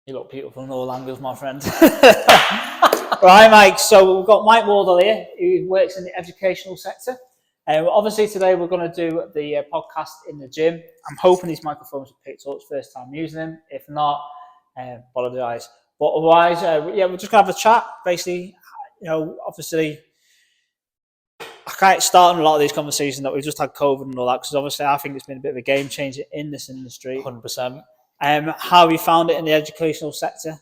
You look beautiful, no angles, my friend. Right, Mike. So we've got Mike Wardle here, who works in the educational sector. Obviously, today we're going to do the podcast in the gym. I'm hoping these microphones are picked up. It's the first time using them. If not, apologise. But otherwise, we're just going to have a chat. Basically, obviously, I can't start on a lot of these conversations that we've just had COVID and all that, because obviously I think it's been a bit of a game changer in this industry. 100%. How have you found it in the educational sector?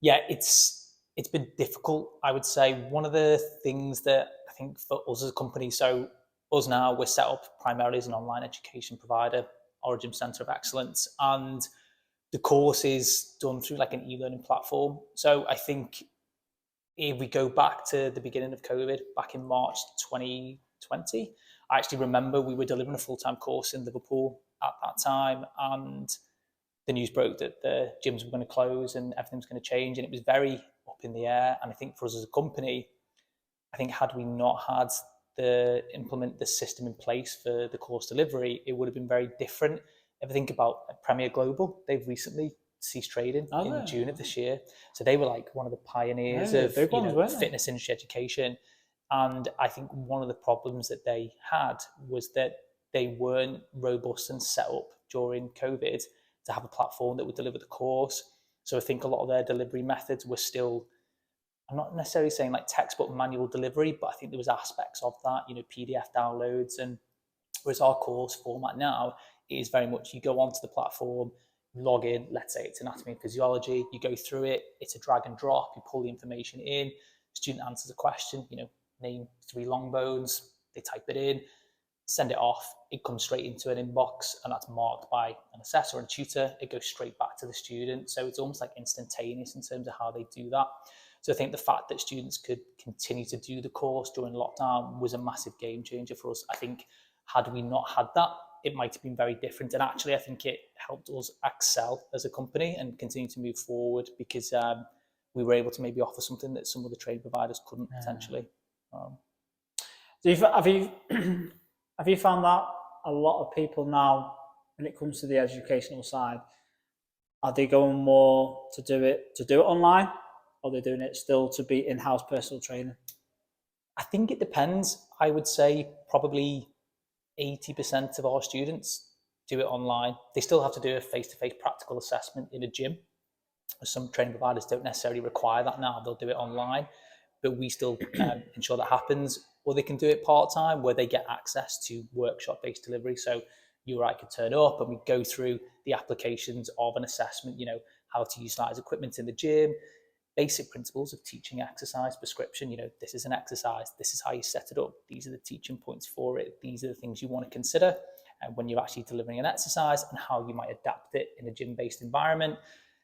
Yeah, it's been difficult, I would say. One of the things that I think for us as a company, so us now, we're set up primarily as an online education provider, Origym Centre of Excellence, and the course is done through like an e-learning platform. So I think if we go back to the beginning of COVID, back in March 2020, I actually remember we were delivering a full-time course in Liverpool at that time, and the news broke that the gyms were going to close and everything was going to change, and it was very up in the air. And I think for us as a company, I think had we not had implement the system in place for the course delivery, it would have been very different. If I think about Premier Global, they've recently ceased trading in June of this year. So they were like one of the pioneers of fitness industry education. And I think one of the problems that they had was that they weren't robust and set up during COVID to have a platform that would deliver the course. So I think a lot of their delivery methods were still, I'm not necessarily saying like textbook manual delivery, but I think there was aspects of that, PDF downloads. And whereas our course format now is very much, you go onto the platform, log in, let's say it's anatomy and physiology, you go through it, it's a drag and drop, you pull the information in, student answers a question, name 3 long bones, they type it in, send it off, it comes straight into an inbox, and that's marked by an assessor and a tutor. It goes straight back to the student. So it's almost like instantaneous in terms of how they do that. So I think the fact that students could continue to do the course during lockdown was a massive game changer for us. I think had we not had that, it might have been very different. And actually, I think it helped us excel as a company and continue to move forward, because we were able to maybe offer something that some of the trade providers couldn't potentially. Have you found that a lot of people now, when it comes to the educational side, are they going more to do it online, or are they doing it still to be in-house personal training? I think it depends. I would say probably 80% of our students do it online. They still have to do a face-to-face practical assessment in a gym. Some training providers don't necessarily require that now. They'll do it online, but we still ensure that happens. Or they can do it part-time, where they get access to workshop-based delivery. So you or I could turn up and we go through the applications of an assessment, how to utilize equipment in the gym, basic principles of teaching exercise prescription. This is an exercise, this is how you set it up, these are the teaching points for it, these are the things you want to consider when you're actually delivering an exercise, and how you might adapt it in a gym-based environment.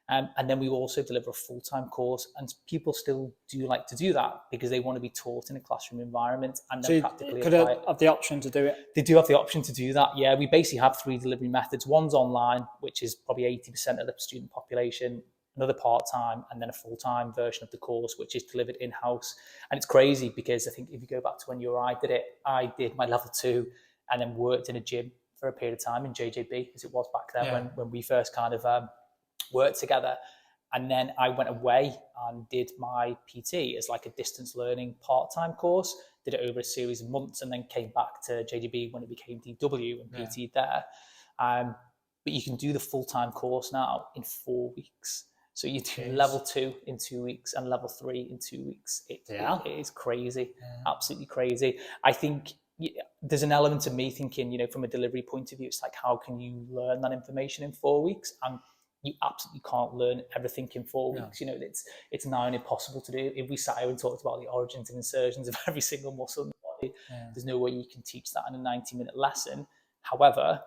And then we also deliver a full-time course, and people still do like to do that because they want to be taught in a classroom environment and then practically apply it. Have the option to do it? They do have the option to do that, yeah. We basically have 3 delivery methods. One's online, which is probably 80% of the student population, another part-time, and then a full-time version of the course, which is delivered in-house. And it's crazy because I think if you go back to when you or I did it, I did my level 2 and then worked in a gym for a period of time in JJB, as it was back then when we first kind of worked together. And then I went away and did my PT as like a distance learning part-time course, did it over a series of months, and then came back to JDB when it became DW and PT there. But you can do the full-time course now in 4 weeks. So you do level 2 in 2 weeks and level 3 in 2 weeks. It is crazy, absolutely crazy. I think there's an element of me thinking, from a delivery point of view, it's like, how can you learn that information in 4 weeks? And you absolutely can't learn everything in 4 weeks. It's now impossible to do. If we sat here and talked about the origins and insertions of every single muscle in the body, there's no way you can teach that in a 90-minute lesson. However,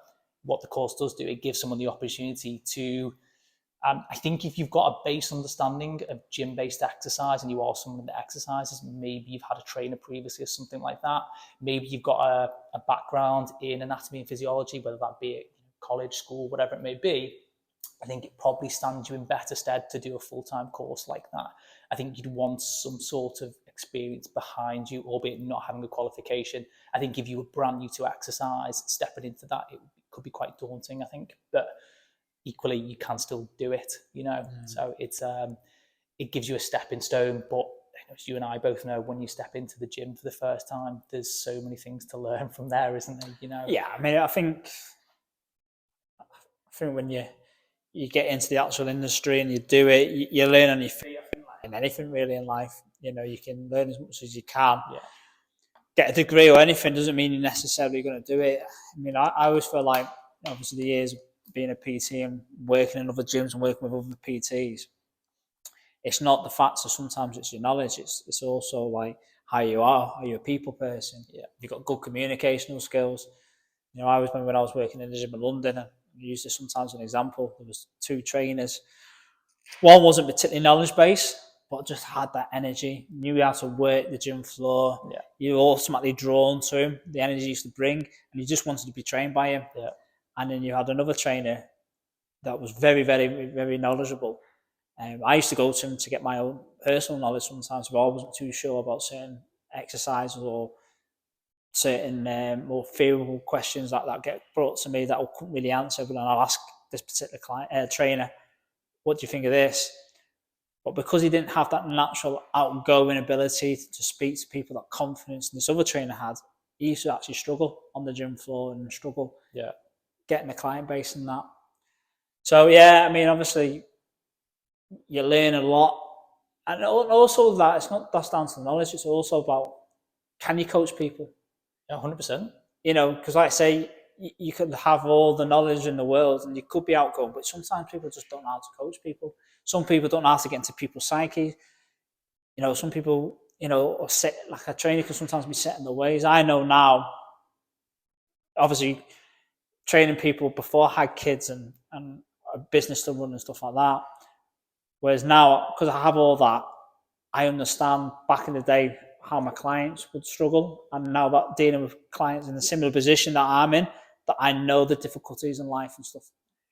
what the course does do, it gives someone the opportunity to, I think if you've got a base understanding of gym-based exercise and you are someone that exercises, maybe you've had a trainer previously or something like that, maybe you've got a background in anatomy and physiology, whether that be at college, school, whatever it may be, I think it probably stands you in better stead to do a full-time course like that. I think you'd want some sort of experience behind you, albeit not having a qualification. I think if you were brand new to exercise, stepping into that, it could be quite daunting, I think. But equally you can still do it, So it gives you a stepping stone. But as you and I both know, when you step into the gym for the first time, there's so many things to learn from there, isn't there? Yeah, I mean, I think when you get into the actual industry and you do it, you learn on your feet. I think like in anything really in life, you can learn as much as you can. Yeah. Get a degree or anything doesn't mean you're necessarily going to do it. I mean, I always feel like, obviously, the years of being a PT and working in other gyms and working with other PTs, it's not the facts, so sometimes it's your knowledge. It's also like how you are. Are you a people person? Yeah. You've got good communicational skills. I always remember when I was working in the gym in London, and I used this sometimes as an example. There was 2 trainers. One wasn't particularly knowledge-based, but just had that energy, knew how to work the gym floor. Yeah. You were ultimately drawn to him, the energy he used to bring, and you just wanted to be trained by him. Yeah. And then you had another trainer that was very, very, very knowledgeable. I used to go to him to get my own personal knowledge sometimes, but I wasn't too sure about certain exercises or certain more favourable questions that get brought to me that I couldn't really answer. But then I'll ask this particular trainer, what do you think of this? But because he didn't have that natural outgoing ability to speak to people, that confidence this other trainer had, he used to actually struggle on the gym floor and struggle getting the client base and that. So, yeah, I mean, obviously, you learn a lot. And also that's down to the knowledge. It's also about, can you coach people? Yeah, 100%. Because like I say, you could have all the knowledge in the world and you could be outgoing, but sometimes people just don't know how to coach people. Some people don't know how to get into people's psyche. Some people, are set, like a trainer can sometimes be set in their ways. I know now, obviously, training people before I had kids and a business to run and stuff like that. Whereas now, because I have all that, I understand back in the day how my clients would struggle. And now that dealing with clients in a similar position that I'm in, that I know the difficulties in life and stuff.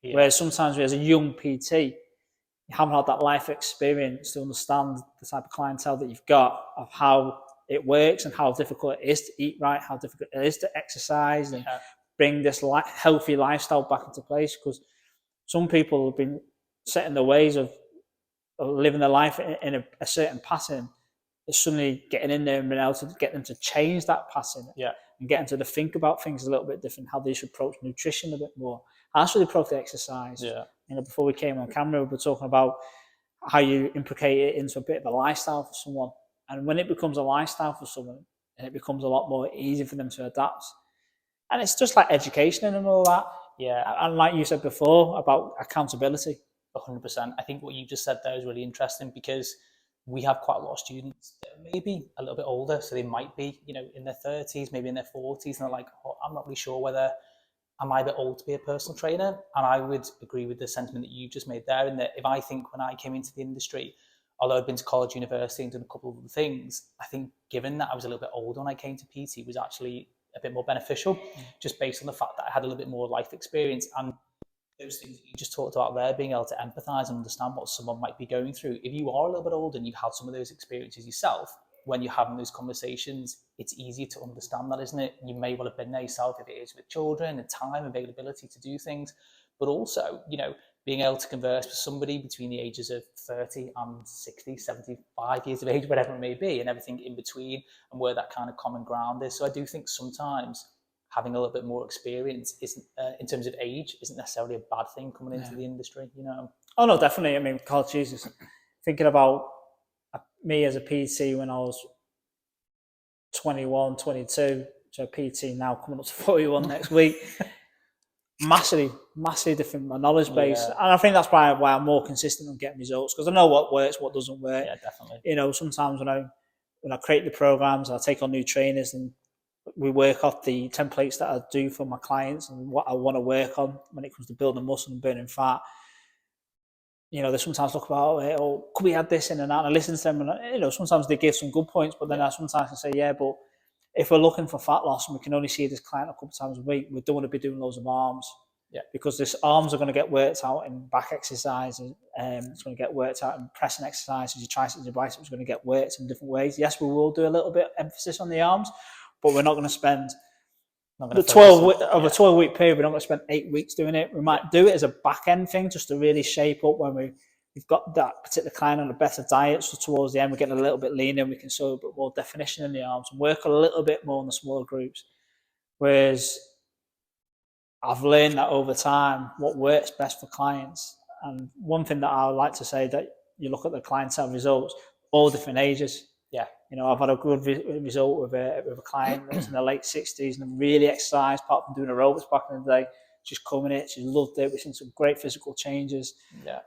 Yeah. Whereas sometimes as a young PT, you haven't had that life experience to understand the type of clientele that you've got, of how it works and how difficult it is to eat right, how difficult it is to exercise and bring this healthy lifestyle back into place. Because some people have been set in the ways of living their life in a certain pattern, is suddenly getting in there and being able to get them to change that pattern and get them to think about things a little bit different, how they should approach nutrition a bit more, how should they approach the exercise. Before we came on camera, we were talking about how you implicate it into a bit of a lifestyle for someone. And when it becomes a lifestyle for someone, and it becomes a lot more easy for them to adapt. And it's just like education and all that. Yeah. And like you said before, about accountability. 100%. I think what you just said there is really interesting, because we have quite a lot of students that are maybe a little bit older, so they might be, in their 30s, maybe in their 40s, and they're like, I'm not really sure whether am I a bit old to be a personal trainer. And I would agree with the sentiment that you just made there, in that if I think when I came into the industry, although I've been to college, university, and done a couple of other things, I think given that I was a little bit older when I came to PT was actually a bit more beneficial, just based on the fact that I had a little bit more life experience. And those things that you just talked about there, being able to empathize and understand what someone might be going through. If you are a little bit older and you've had some of those experiences yourself, when you're having those conversations, it's easy to understand that, isn't it? You may well have been there yourself, if it is with children and time, availability to do things, but also, being able to converse with somebody between the ages of 30 and 60, 75 years of age, whatever it may be, and everything in between, and where that kind of common ground is. So I do think sometimes having a little bit more experience isn't, in terms of age, isn't necessarily a bad thing coming into the industry, Oh no, definitely. I mean, God, Jesus, thinking about me as a PT when I was 21, 22, so a PT now coming up to 41 next week, massively different my knowledge base. And I think that's why I'm more consistent on getting results, because I know what works, what doesn't work. Yeah, definitely. Sometimes when I create the programs, I take on new trainers and we work off the templates that I do for my clients and what I want to work on when it comes to building muscle and burning fat. They sometimes talk about, could we add this in and that? And I listen to them, and sometimes they give some good points, but then I sometimes can say, but if we're looking for fat loss and we can only see this client a couple of times a week, we don't want to be doing loads of arms. Yeah. Because this arms are going to get worked out in back exercises, it's going to get worked out in pressing exercises, your triceps, your biceps are going to get worked in different ways. Yes, we will do a little bit of emphasis on the arms, but we're not going to spend Not going the to focus 12 on, of a 12-week period, we're not going to spend 8 weeks doing it. We might do it as a back end thing just to really shape up when we've got that particular client on a better diet. So towards the end, we're getting a little bit leaner and we can show a bit more definition in the arms and work a little bit more in the smaller groups. Whereas I've learned that over time, what works best for clients. And one thing that I would like to say that you look at the clientele results, all different ages. yeah, You know, I've had a good result with a client that's in the late 60s and I'm really excited, apart from doing aerobics back in the day. She's coming in, she loved it. We've seen some great physical changes. yeah.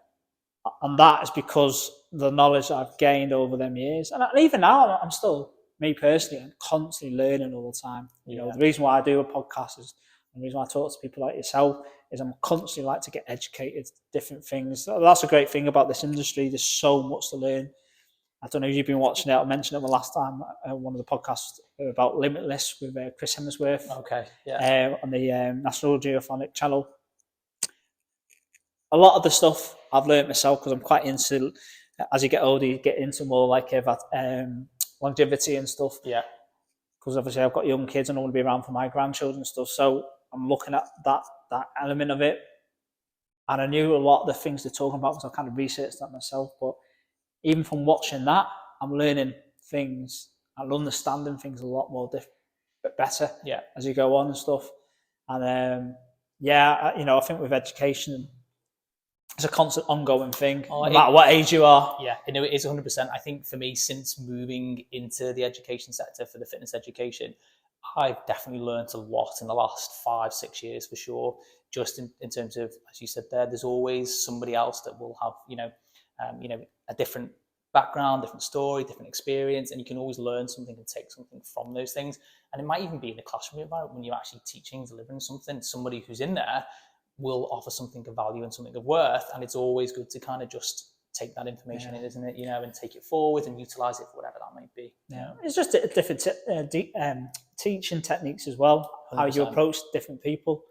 And that is because the knowledge that I've gained over them years. And even now, I'm still, me personally, I'm constantly learning all the time. You know, the reason why I do a podcast is, and the reason why I talk to people like yourself is I'm constantly like to get educated, different things. That's a great thing about this industry. There's so much to learn. I don't know if you've been watching it. I mentioned it the last time, one of the podcasts about Limitless with Chris Hemsworth. Okay, yeah. On the National Geographic Channel. A lot of the stuff I've learned myself because I'm quite into, as you get older, you get into more like longevity and stuff. Yeah. Because obviously I've got young kids and I want to be around for my grandchildren and stuff. So I'm looking at that element of it. And I knew a lot of the things they're talking about because I kind of researched that myself. But even from watching that, I'm learning things and understanding things a lot more better as you go on and stuff. And I think with education, it's a constant ongoing thing, no matter what age you are. Yeah, it is 100%. I think for me, since moving into the education sector for the fitness education, I've definitely learned a lot in the last 5-6 years for sure. Just in terms of, as you said there's always somebody else that will have, a different background, different story, different experience, and you can always learn something and take something from those things. And it might even be in a classroom environment when you're actually teaching, delivering something. Somebody who's in there will offer something of value and something of worth, and it's always good to kind of just take that information in, isn't it? And take it forward and utilize it for whatever that might be. It's just different teaching techniques as well. 100%. How you approach different people.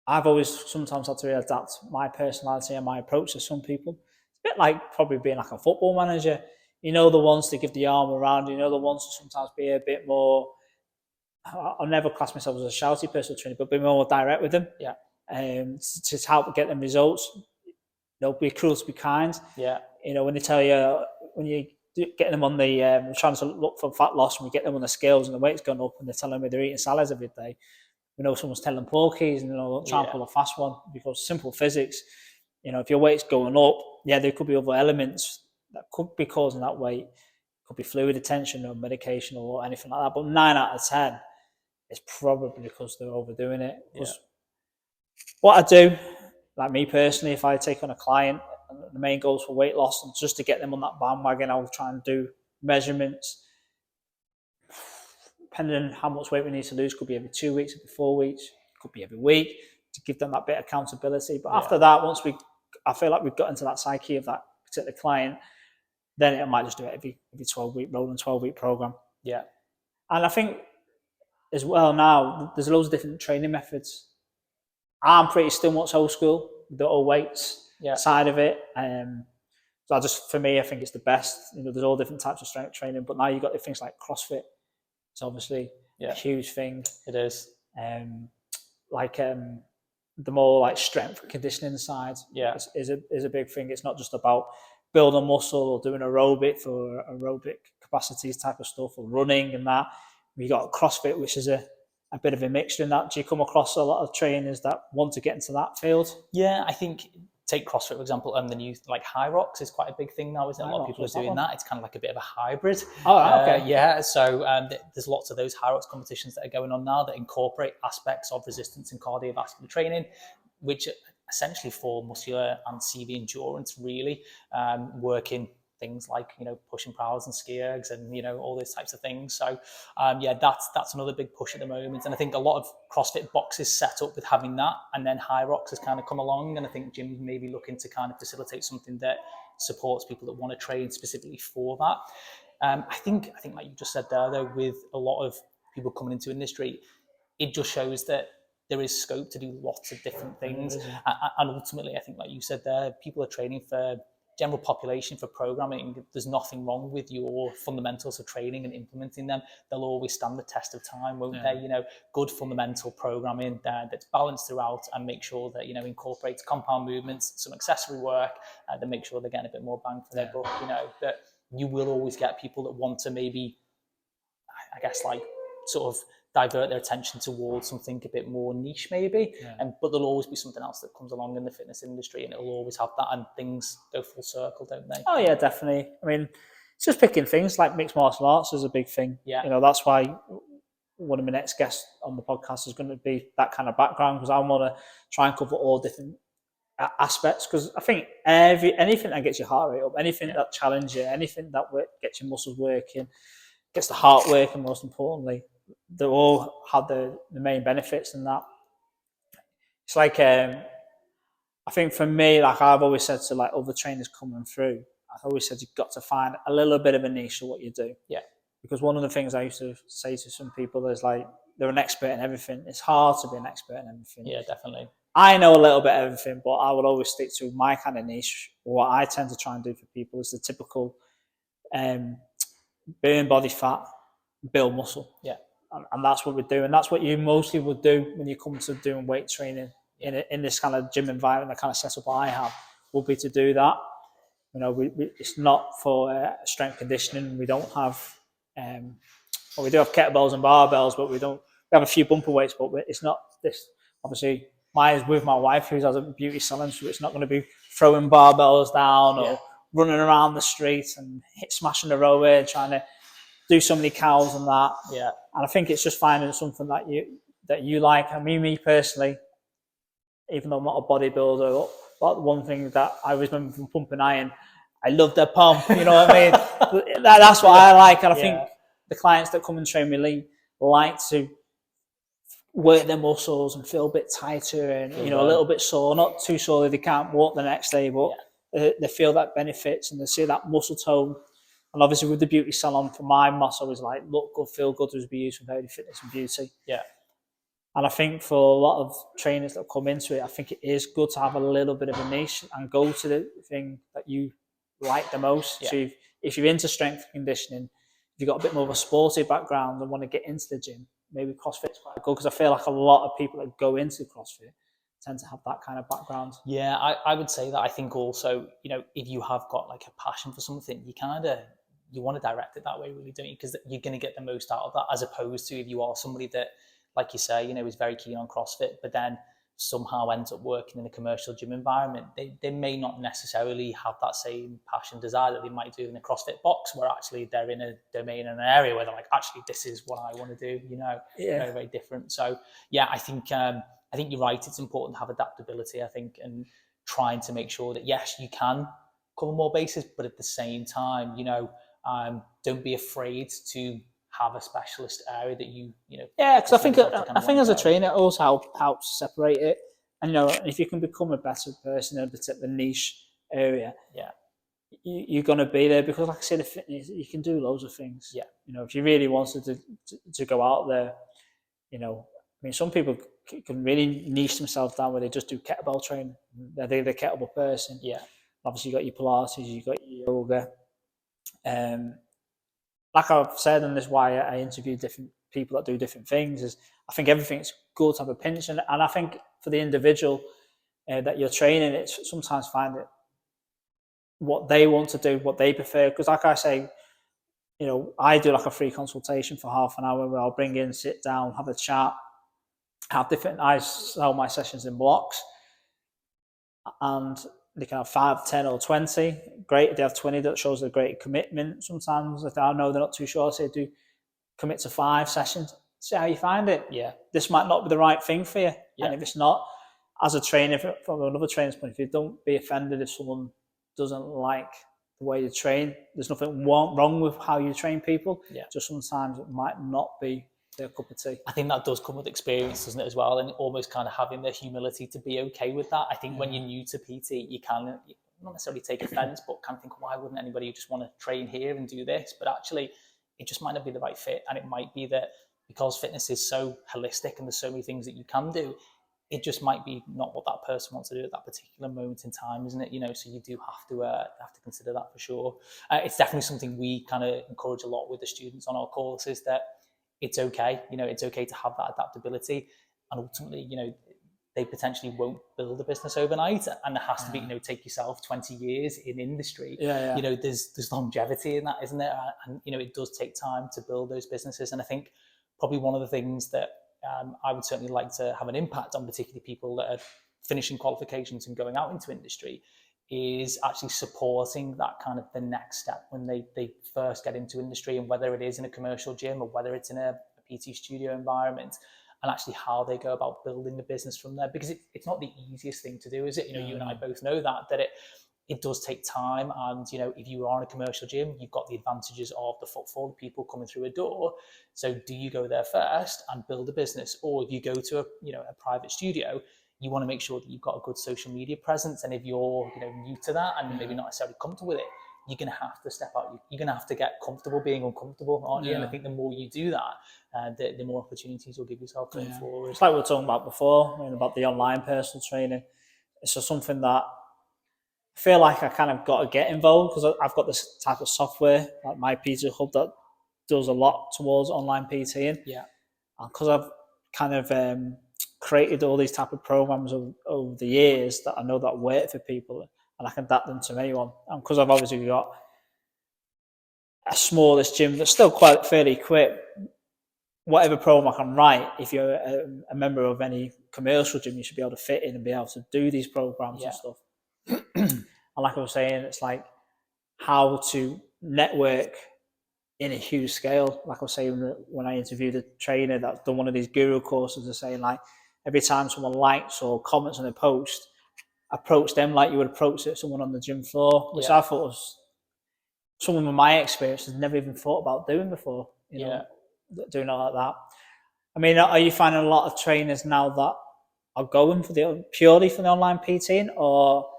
I've always sometimes had to adapt my personality and my approach to some people. It's a bit like probably being like a football manager. The ones to give the arm around. The ones to sometimes be a bit more. I'll never class myself as a shouty personal trainer, but be more direct with them. Yeah. To help get them results. Be cruel to be kind. Yeah. When they tell you, when you get them on the trying to look for fat loss, and we get them on the scales and the weight's gone up, and they're telling me they're eating salads every day. We know someone's telling them porkies, and don't try and pull a fast one because simple physics. If your weight's going up, there could be other elements that could be causing that weight. It could be fluid retention or medication or anything like that. But 9 out of 10. It's probably because they're overdoing it. What I do, like me personally, if I take on a client, the main goal is for weight loss, and just to get them on that bandwagon, I'll try and do measurements. Depending on how much weight we need to lose, could be every 2 weeks, every 4 weeks, could be every week, to give them that bit of accountability. But after that, I feel like we've got into that psyche of that particular client, then I might just do it every 12-week rolling 12-week program. Yeah. And I think as well now, there's loads of different training methods. I'm pretty still much old school, the old weights side of it. So for me, I think it's the best. There's all different types of strength training, but now you've got things like CrossFit. It's obviously a huge thing. It is. The more like strength and conditioning side is a big thing. It's not just about building muscle or doing aerobic for aerobic capacities type of stuff or running and that. We got CrossFit, which is a bit of a mixture in that. Do you come across a lot of trainers that want to get into that field? Yeah, I think take CrossFit, for example, and the new High Rocks is quite a big thing now, isn't it? A lot of people are doing that. It's kind of like a bit of a hybrid. Oh, okay. So there's lots of those High Rocks competitions that are going on now that incorporate aspects of resistance and cardiovascular training, which essentially for muscular and CV endurance, really, working things like pushing prowls and ski ergs and all those types of things. So that's another big push at the moment, and I think a lot of CrossFit boxes set up with having that, and then High Rocks has kind of come along, and I think gyms may be looking to kind of facilitate something that supports people that want to train specifically for that. I think like you just said there, though, with a lot of people coming into industry, it just shows that there is scope to do lots of different things, and ultimately I think like you said there, people are training for general population for programming, there's nothing wrong with your fundamentals of training and implementing them. They'll always stand the test of time, won't they? You know, good fundamental programming that's balanced throughout, and make sure that, you know, incorporates compound movements, some accessory work, to make sure they're getting a bit more bang for their buck. You know, that you will always get people that want to maybe, I guess, like sort of divert their attention towards something a bit more niche maybe, but there'll always be something else that comes along in the fitness industry, and it'll always have that, and things go full circle, don't they? Oh yeah, definitely. I mean, it's just picking things like mixed martial arts is a big thing. Yeah. You know, that's why one of my next guests on the podcast is going to be that kind of background, because I want to try and cover all different aspects, because I think anything that gets your heart rate up, anything that challenges you, anything that gets your muscles working, gets the heart working, most importantly, they all have the main benefits in that. It's like, I think for me, like I've always said to like other trainers coming through, I've always said you've got to find a little bit of a niche of what you do. Yeah. Because one of the things I used to say to some people is like, they're an expert in everything. It's hard to be an expert in everything. Yeah, definitely. I know a little bit of everything, but I would always stick to my kind of niche. What I tend to try and do for people is the typical burn body fat, build muscle. Yeah. And that's what we do. And that's what you mostly would do when you come to doing weight training in this kind of gym environment, the kind of setup I have, would be to do that. You know, it's not for strength conditioning. We don't have, well, we do have kettlebells and barbells, but we have a few bumper weights, but it's not this. Obviously, mine is with my wife, who has a beauty salon, so it's not going to be throwing barbells down or running around the street and smashing the rower, trying to do so many cows and that. Yeah. And I think it's just finding something that you like. I mean, me personally, even though I'm not a bodybuilder, but one thing that I always remember from pumping iron, I love the pump. You know what I mean? That's what I like, and I think the clients that come and train me like to work their muscles and feel a bit tighter and a little bit sore, not too sore that they can't walk the next day, but they feel that benefits and they see that muscle tone. And obviously with the beauty salon, for my motto is like, look good, feel good, as we use for Healthy Fitness and Beauty. Yeah. And I think for a lot of trainers that come into it, I think it is good to have a little bit of a niche and go to the thing that you like the most. Yeah. So if you're into strength conditioning, if you've got a bit more of a sporty background and want to get into the gym, maybe CrossFit's quite good, because I feel like a lot of people that go into CrossFit tend to have that kind of background. Yeah, I would say that. I think also, if you have got like a passion for something, you want to direct it that way, really, don't you? Because you're going to get the most out of that, as opposed to if you are somebody that, like you say, is very keen on CrossFit, but then somehow ends up working in a commercial gym environment. They may not necessarily have that same passion, desire that they might do in a CrossFit box, where actually they're in a domain, in an area where they're like, actually, this is what I want to do. Very, very different. So yeah, I think you're right. It's important to have adaptability, I think, and trying to make sure that yes, you can cover more bases, but at the same time, don't be afraid to have a specialist area that you. Yeah, because I think as a trainer, it also helps separate it. And if you can become a better person in a particular niche area, you're going to be there, because, like I said, the fitness, you can do loads of things. Yeah, if you really wanted to go out there, I mean, some people can really niche themselves down where they just do kettlebell training. They're the kettlebell person. Yeah, obviously you got your Pilates, you got your yoga. Like I've said, and this is why I interview different people that do different things, is I think everything's good to have a pinch. And I think for the individual that you're training, it's sometimes find it what they want to do, what they prefer. Because like I say, I do like a free consultation for half an hour where I'll bring in, sit down, have a chat, I sell my sessions in blocks. And they can have 5, 10 or 20. Great. If they have 20, that shows a great commitment. Sometimes if I know they're not too sure, I say do commit to 5 sessions. See how you find it. Yeah. This might not be the right thing for you. Yeah. And if it's not, as a trainer, from another trainer's point of view, don't be offended if someone doesn't like the way you train. There's nothing wrong with how you train people. Yeah. Just sometimes it might not be their cup of tea. I think that does come with experience, doesn't it, as well? And almost kind of having the humility to be okay with that. I think when you're new to PT, you can not necessarily take offense, but kind of think, why wouldn't anybody just want to train here and do this? But actually, it just might not be the right fit. And it might be that because fitness is so holistic and there's so many things that you can do, it just might be not what that person wants to do at that particular moment in time, isn't it? So you do have to consider that for sure. It's definitely something we kind of encourage a lot with the students on our courses, that it's okay. It's okay to have that adaptability, and ultimately, they potentially won't build a business overnight, and there has to be, take yourself 20 years in industry. There's longevity in that, isn't there? And it does take time to build those businesses. And I think probably one of the things that I would certainly like to have an impact on, particularly people that are finishing qualifications and going out into industry, is actually supporting that kind of the next step when they first get into industry, and whether it is in a commercial gym or whether it's in a PT studio environment, and actually how they go about building the business from there. Because it's not the easiest thing to do, is it? You and I both know that it does take time. And, if you are in a commercial gym, you've got the advantages of the footfall, the people coming through a door. So do you go there first and build a business? Or if you go to a private studio, you want to make sure that you've got a good social media presence. And if you're new to that and maybe not necessarily comfortable with it, you're going to have to step out. You're going to have to get comfortable being uncomfortable, aren't you? And I think the more you do that, the more opportunities you'll give yourself going forward. It's like we were talking about before, about the online personal training. It's just something that I feel like I kind of got to get involved, because I've got this type of software, like my PT Hub, that does a lot towards online PTing. Yeah. And because I've kind of created all these type of programs over the years that I know that work for people, and I can adapt them to anyone. And because I've obviously got a smallest gym that's still quite fairly equipped, whatever program I can write, if you're a member of any commercial gym, you should be able to fit in and be able to do these programs and stuff. And like I was saying, it's like how to network in a huge scale. Like I was saying when I interviewed a trainer that's done one of these guru courses, they're saying, like, every time someone likes or comments on a post, approach them like you would approach someone on the gym floor, which I thought was someone with my experience has never even thought about doing before, doing all like that. I mean, are you finding a lot of trainers now that are going for purely for the online PTing, or?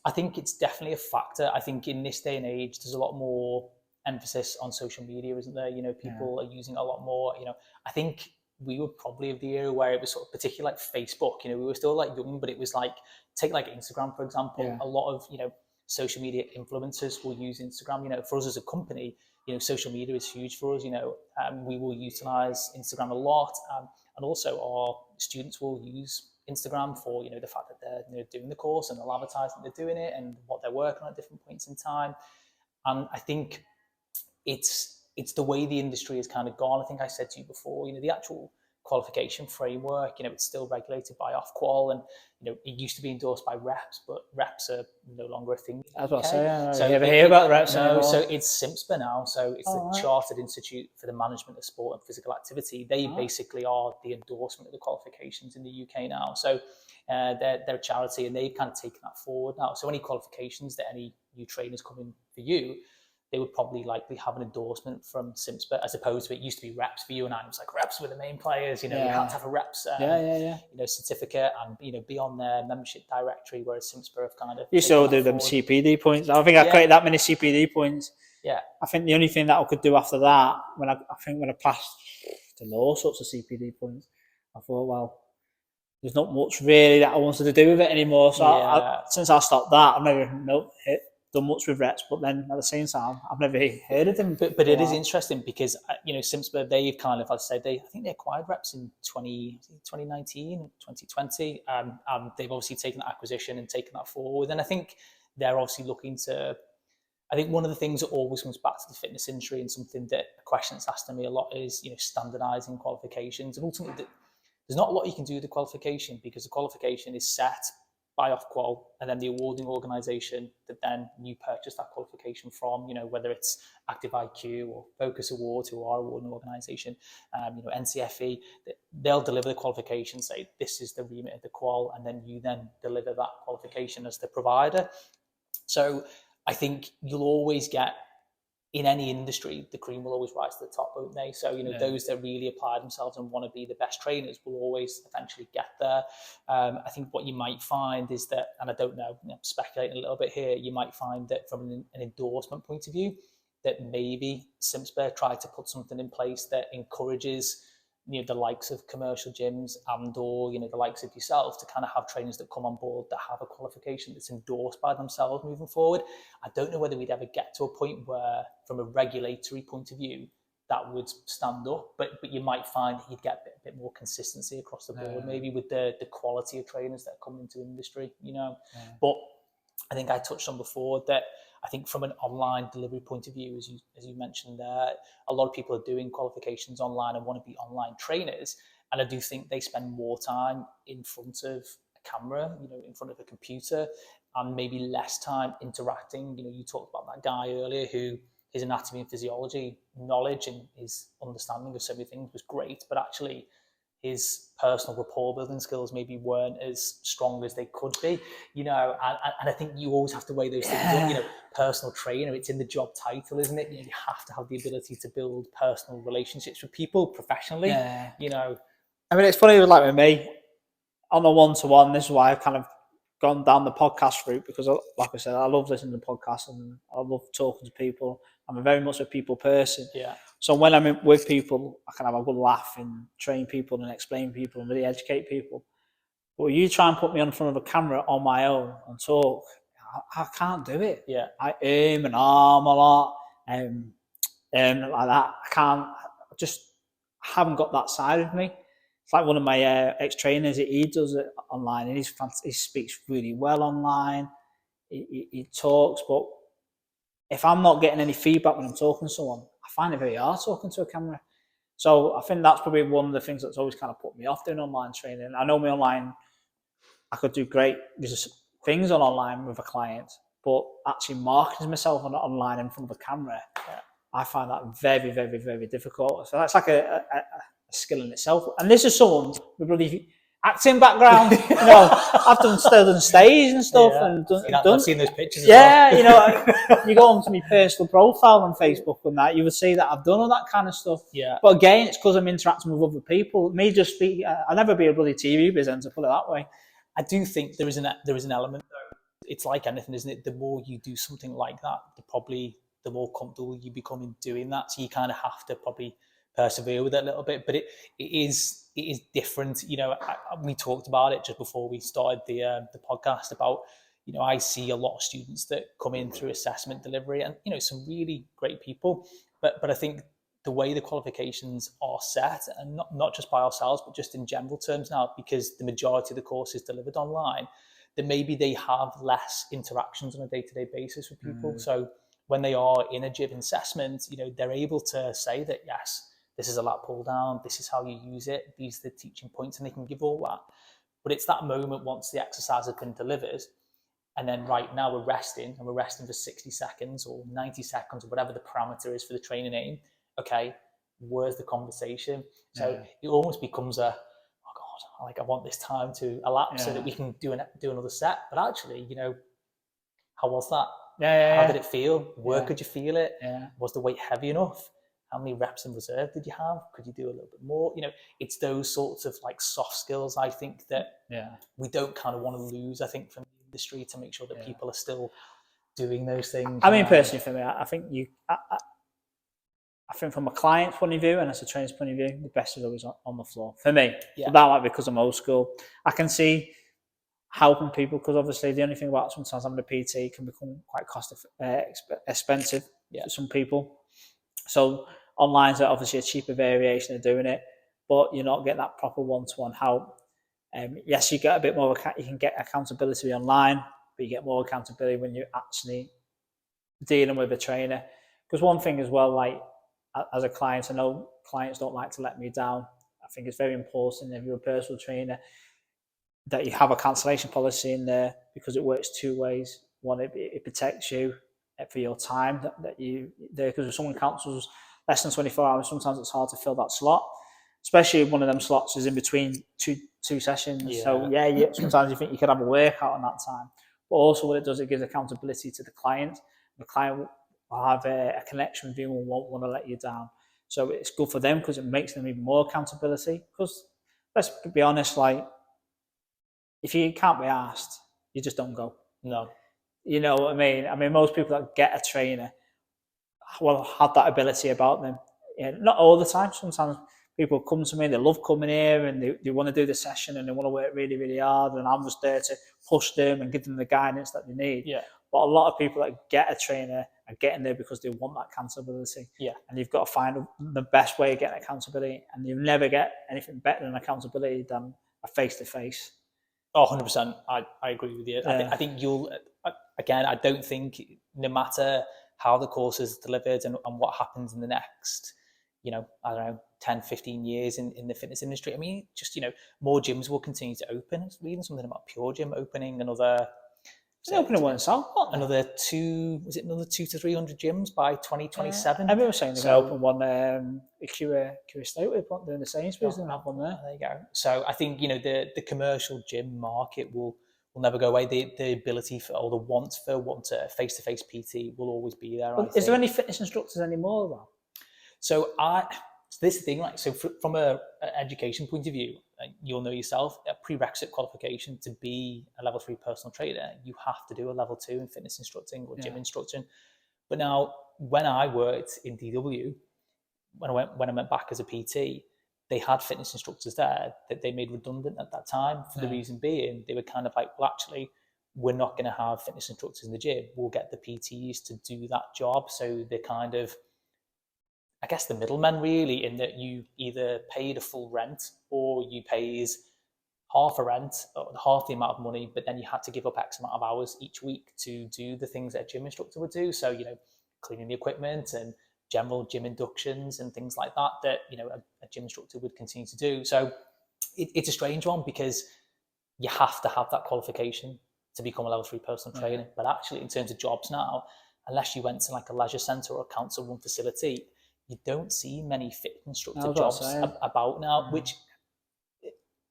I think it's definitely a factor. I think in this day and age, there's a lot more emphasis on social media, isn't there? People are using it a lot more. I think we were probably of the era where it was sort of particularly like Facebook. We were still like young, but it was like, take like Instagram, for example. A lot of, social media influencers will use Instagram. For us as a company, social media is huge for us. We will utilize Instagram a lot. And also our students will use Instagram for the fact that they're doing the course, and they'll advertise that they're doing it and what they're working on at different points in time. And I think it's the way the industry has kind of gone. I think I said to you before, the actual qualification framework, it's still regulated by Ofqual, and it used to be endorsed by reps, but reps are no longer a thing. That's what I say. So you ever hear about reps anymore? So it's CIMSPA now. So it's the Chartered Institute for the Management of Sport and Physical Activity. They basically are the endorsement of the qualifications in the UK now. So they're a charity, and they've kind of taken that forward now. So any qualifications that any new trainers come in for you, they would probably likely have an endorsement from CIMSPA, as opposed to it used to be reps for you and I. It was like reps were the main players, you had to have a reps certificate and be on their membership directory, whereas CIMSPA have kind of you still do them CPD points. I don't think I created that many CPD points. Yeah. I think the only thing that I could do after that, when I passed to all sorts of CPD points, I thought, well, there's not much really that I wanted to do with it anymore. So since I stopped that, I've never done much with reps, but then at the same time, I've never heard of them. But it is interesting because, CIMSPA, they've kind of, I think they acquired reps in 2019, 2020. They've obviously taken that acquisition and taken that forward. And I think they're obviously looking to, I think one of the things that always comes back to the fitness industry, and something that a question that's asked to me a lot is, standardizing qualifications. And ultimately, there's not a lot you can do with the qualification, because the qualification is set by Ofqual, and then the awarding organisation that then you purchase that qualification from, whether it's Active IQ or Focus Awards, who are awarding organisation, NCFE, they'll deliver the qualification, say this is the remit of the qual, and then you then deliver that qualification as the provider. So I think you'll always get, in any industry, the cream will always rise to the top, won't they? So, those that really apply themselves and want to be the best trainers will always eventually get there. I think what you might find is that, and I don't know, speculating a little bit here, you might find that from an endorsement point of view, that maybe CIMSPA tried to put something in place that encourages the likes of commercial gyms and or the likes of yourself to kind of have trainers that come on board that have a qualification that's endorsed by themselves moving forward. I don't know whether we'd ever get to a point where, from a regulatory point of view, that would stand up, but you might find that you'd get a bit more consistency across the board, maybe with the quality of trainers that come into industry, But I think I touched on before that I think from an online delivery point of view, as you mentioned there, a lot of people are doing qualifications online and want to be online trainers. And I do think they spend more time in front of a camera, in front of a computer, and maybe less time interacting. You talked about that guy earlier who his anatomy and physiology knowledge and his understanding of so many things was great, but actually his personal rapport building skills maybe weren't as strong as they could be, and I think you always have to weigh those things up. Personal trainer, it's in the job title, isn't it? You have to have the ability to build personal relationships with people professionally. I mean, it's funny, like with me on the one-to-one, this is why I've kind of gone down the podcast route, because like I said, I love listening to podcasts and I love talking to people. I'm very much a people person. Yeah. So when I'm with people, I can have a good laugh and train people and explain people and really educate people. But you try and put me in front of a camera on my own and talk, I can't do it. Yeah. I and arm a lot and like that. I just haven't got that side of me. It's like one of my ex-trainers, he does it online and he speaks really well online. He talks, but if I'm not getting any feedback when I'm talking to someone, I find it very hard talking to a camera. So I think that's probably one of the things that's always kind of put me off doing online training. I know I could do great things online with a client, but actually marketing myself online in front of a camera, I find that very, very, very difficult. So that's like a skill in itself. And this is someone with bloody acting background. I've stood on stage and stuff, and I've seen those pictures. You go onto my personal profile on Facebook and that, you would see that I've done all that kind of stuff. Yeah. But again, it's because I'm interacting with other people. Me just speak. I'll never be a bloody TV presenter, put it that way. I do think there is an element though. It's like anything, isn't it? The more you do something like that, the more comfortable you become in doing that. So you kind of have to probably persevere with it a little bit. But it is different. We talked about it just before we started the podcast about, I see a lot of students that come in through assessment delivery and, some really great people. But I think the way the qualifications are set, and not just by ourselves, but just in general terms now, because the majority of the course is delivered online, that maybe they have less interactions on a day-to-day basis with people. So when they are in a gym assessment, they're able to say that, yes, this is a lat pull down, this is how you use it, these are the teaching points, and they can give all that. But it's that moment once the exercise has been delivered, and then right now we're resting for 60 seconds or 90 seconds or whatever the parameter is for the training aim. Okay, where's the conversation? So it almost becomes oh God, I want this time to elapse so that we can do another set. But actually, how was that? How did it feel? Where could you feel it? Was the weight heavy enough? How many reps in reserve did you have? Could you do a little bit more? It's those sorts of like soft skills, I think, that we don't kind of want to lose, I think, from the industry, to make sure that people are still doing those things. I mean, personally, for me, I think I think from a client's point of view and as a trainer's point of view, the best is always on the floor. For me, that might be because I'm old school. I can see helping people, because obviously the only thing about sometimes having a PT can become quite expensive for some people. So online's obviously a cheaper variation of doing it, but you're not getting that proper one-to-one help. Yes, you get a bit more. You can get accountability online, but you get more accountability when you're actually dealing with a trainer. Because one thing as well, like as a client, I know clients don't like to let me down. I think it's very important if you're a personal trainer that you have a cancellation policy in there, because it works two ways. One, it protects you for your time that you there, because if someone cancels less than 24 hours, sometimes it's hard to fill that slot, especially if one of them slots is in between two sessions. So sometimes you think you could have a workout on that time, but also what it does, it gives accountability to the client. The client will have a connection with you and won't want to let you down. So it's good for them because it makes them even more accountability. Because let's be honest, like if you can't be asked, you just don't go. No. You know what I mean? I mean, most people that get a trainer will have that ability about them. Not all the time. Sometimes people come to me, they love coming here, and they want to do the session, and they want to work really, really hard, and I'm just there to push them and give them the guidance that they need. Yeah. But a lot of people that get a trainer are getting there because they want that accountability. Yeah. And you've got to find the best way of getting accountability, and you'll never get anything better than accountability than a face-to-face. Oh, 100%. I agree with you. Yeah. I think you'll, again, I don't think no matter how the course is delivered and what happens in the next, I don't know, 10, 15 years in the fitness industry, I mean, just, more gyms will continue to open. I was reading something about Pure Gym opening another... Opening one in Southport. Another 200 to 300 gyms by 2027. Everyone was saying they're going to open one at QA State with doing the Sainsbury's and have one there. There you go. So I think, the commercial gym market will never go away. The ability for, or the want for face-to-face PT will always be there. Is there any fitness instructors anymore though? So this is the thing, so from an education point of view, you'll know yourself, a prerequisite qualification to be a level 3 personal trainer, you have to do a level 2 in fitness instructing or gym instruction. But now, when I worked in DW, when I went back as a PT, they had fitness instructors there that they made redundant at that time, for the reason being, they were kind of like, well, actually, we're not going to have fitness instructors in the gym. We'll get the PTs to do that job. So they're kind of, I guess, the middlemen really, in that you either paid a full rent or you pays half a rent or half the amount of money, but then you had to give up X amount of hours each week to do the things that a gym instructor would do. So, cleaning the equipment and general gym inductions and things like that, a gym instructor would continue to do. So it's a strange one because you have to have that qualification to become a level 3 personal trainer. But actually, in terms of jobs now, unless you went to like a leisure centre or a council-run facility, you don't see many fitness instructor jobs about now, which,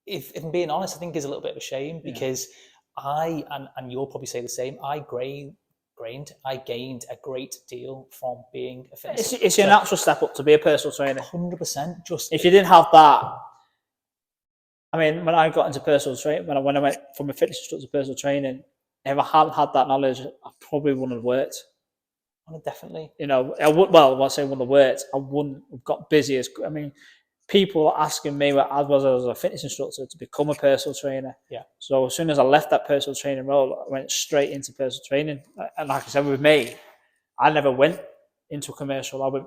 if I'm being honest, I think is a little bit of a shame because and you'll probably say the same, I gained a great deal from being a fitness instructor. It's your natural step up to be a personal trainer. 100%. Just if you didn't have that, I mean, when I got into personal training, when I went from a fitness instructor to personal training, if I hadn't had that knowledge, I probably wouldn't have worked. Definitely. I would. Well, I say wouldn't have worked. I wouldn't have got busy as. I mean, people are asking me, as was as a fitness instructor, to become a personal trainer. Yeah. So as soon as I left that personal training role, I went straight into personal training. And like I said, with me, I never went into a commercial. I went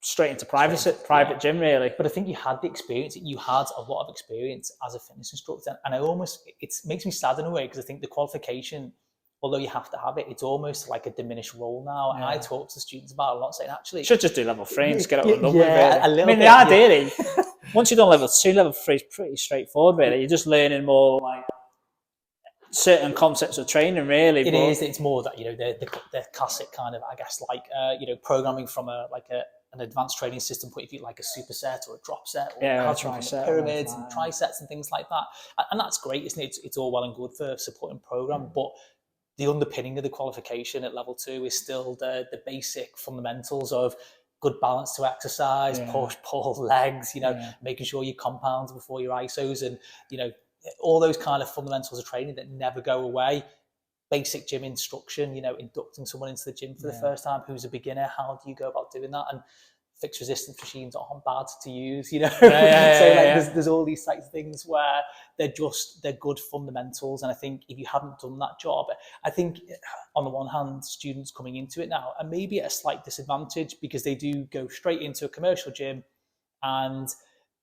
straight into private gym, really. But I think you had the experience. You had a lot of experience as a fitness instructor, and it makes me sad in a way because I think the qualification, although you have to have it, it's almost like a diminished role now. And I talk to students about it a lot, saying actually, you should just do level 3 and just get it done with. Really. Ideally, once you've done level 2, level 3 is pretty straightforward. Really, you're just learning more like certain concepts of training. Really, it is. It's more that the classic kind of, I guess, like programming from an advanced training system point of view, like a superset or a drop set, or how to run pyramids and triceps and things like that. And that's great, isn't it? It's all well and good for supporting program, but the underpinning of the qualification at level 2 is still the basic fundamentals of good balance to exercise, push, pull, legs, making sure you compounds before your ISOs, and all those kind of fundamentals of training that never go away. Basic gym instruction, inducting someone into the gym for the first time who's a beginner. How do you go about doing that? And fixed resistance machines aren't bad to use, There's all these types of things where they're good fundamentals. And I think if you hadn't done that job, I think on the one hand, students coming into it now are maybe at a slight disadvantage because they do go straight into a commercial gym and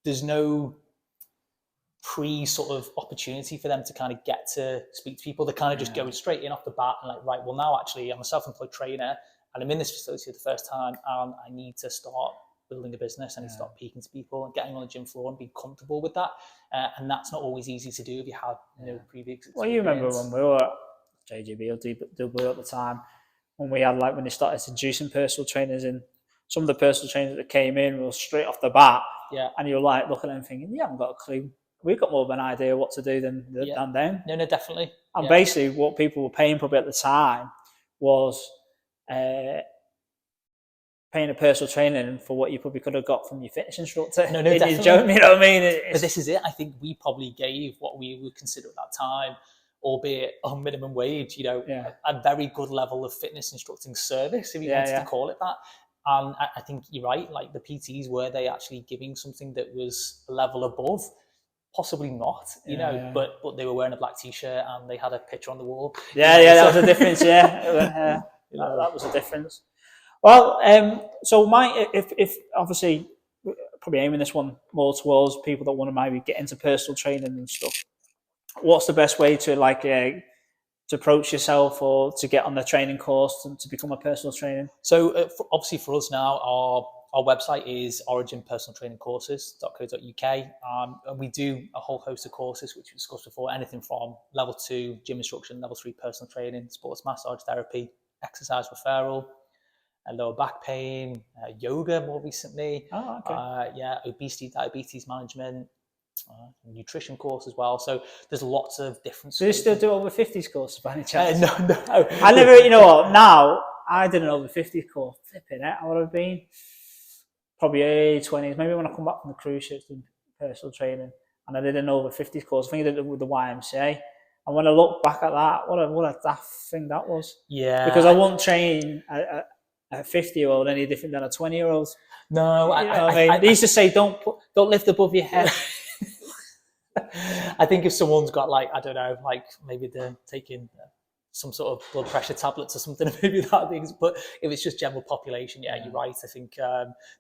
there's no sort of opportunity for them to kind of get to speak to people. They're kind of just going straight in off the bat and like, right, well now actually I'm a self-employed trainer and I'm in this facility for the first time and I need to start building a business and start speaking to people and getting on the gym floor and being comfortable with that. And that's not always easy to do if you have previous experience. Well, you remember when we were at JGB or DW at the time, when we had when they started introducing personal trainers in, some of the personal trainers that came in were straight off the bat. Yeah. And you're like looking at them thinking, you haven't got a clue. We've got more of an idea what to do than them. No, definitely. And basically what people were paying probably at the time was paying a personal training for what you probably could have got from your fitness instructor. No, definitely. You know what I mean? But this is it. I think we probably gave what we would consider at that time, albeit on minimum wage, a very good level of fitness instructing service, if you wanted to call it that. And I think you're right. Like the PTs, were they actually giving something that was a level above? Possibly not, you know. But they were wearing a black t-shirt and they had a picture on the wall. That was a difference. Yeah, that was a difference. Well, so if obviously probably aiming this one more towards people that want to maybe get into personal training and stuff. What's the best way to to approach yourself or to get on the training course to become a personal trainer? So obviously for us now, our website is origympersonaltrainingcourses.co.uk. And we do a whole host of courses, which we discussed before, anything from level 2 gym instruction, level 3 personal training, sports massage therapy, exercise referral, lower back pain, yoga more recently. Oh, okay. Obesity, diabetes management, nutrition course as well. So there's lots of different. Do you still do over 50s courses by any chance? No. I never, you know what, now I did an over 50s course. Flipping it, I would have been probably early 20s. Maybe when I come back from the cruise ships doing personal training, and I did an over 50s course. I think I did it with the YMCA. And when I look back at that, what a daft thing that was. Yeah. Because I won't train a 50-year-old any different than a 20-year-old. No, they used to say don't lift above your head. I think if someone's got maybe they're taking some sort of blood pressure tablets or something, maybe that things. But if it's just general population, you're right. I think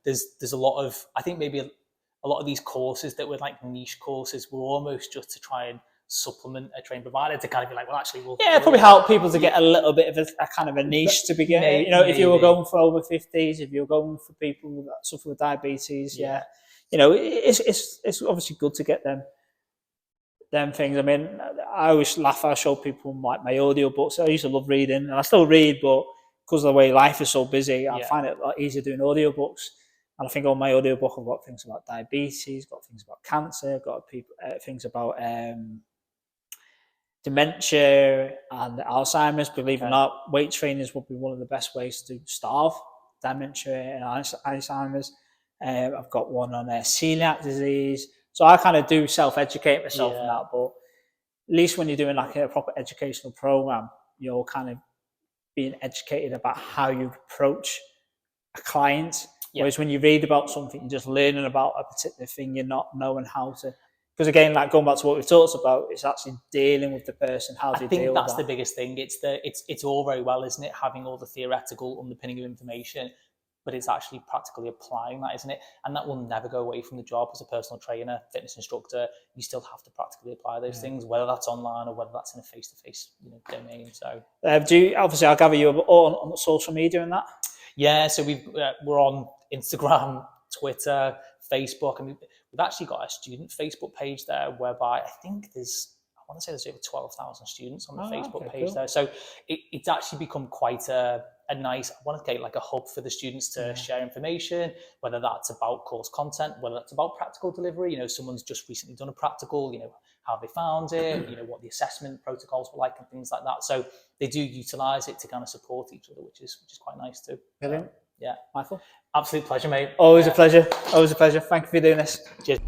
there's a lot of, I think maybe a lot of these courses that were like niche courses were almost just to try and supplement a training provider to kind of be like, well, actually, probably help people to get a little bit of a kind of a niche to begin. If you were going for over 50s, if you're going for people that suffer with diabetes, it's obviously good to get them things. I mean, I always laugh. I show people my audio books. I used to love reading, and I still read, but because of the way life is so busy, I find it a lot easier doing audio books. And I think on my audio book, I've got things about diabetes, got things about cancer, got things about dementia and Alzheimer's. Believe it or not, weight training would be one of the best ways to starve dementia and Alzheimer's. I've got one on celiac disease. So I kind of do self-educate myself on that, but at least when you're doing like a proper educational program, you're kind of being educated about how you approach a client. Whereas when you read about something, you're just learning about a particular thing, you're not knowing how to. Because again, like going back to what we've talked about, it's actually dealing with the person. How do you deal with that? I think that's the biggest thing. It's all very well, isn't it, having all the theoretical underpinning of information, but it's actually practically applying that, isn't it? And that will never go away from the job as a personal trainer, fitness instructor. You still have to practically apply those things, whether that's online or whether that's in a face-to-face domain. So, obviously, I'll gather you on social media and that. Yeah, so we're on Instagram, Twitter, Facebook, and we've actually got a student Facebook page there, whereby I think there's over 12,000 students on the Facebook page there. So it's actually become quite a nice, I want to get like a hub for the students to share information, whether that's about course content, whether that's about practical delivery. Someone's just recently done a practical, how they found it, what the assessment protocols were like and things like that. So they do utilize it to kind of support each other, which is quite nice too. Brilliant. Yeah. Michael? Absolute pleasure, mate. Always a pleasure. Always a pleasure. Thank you for doing this. Cheers.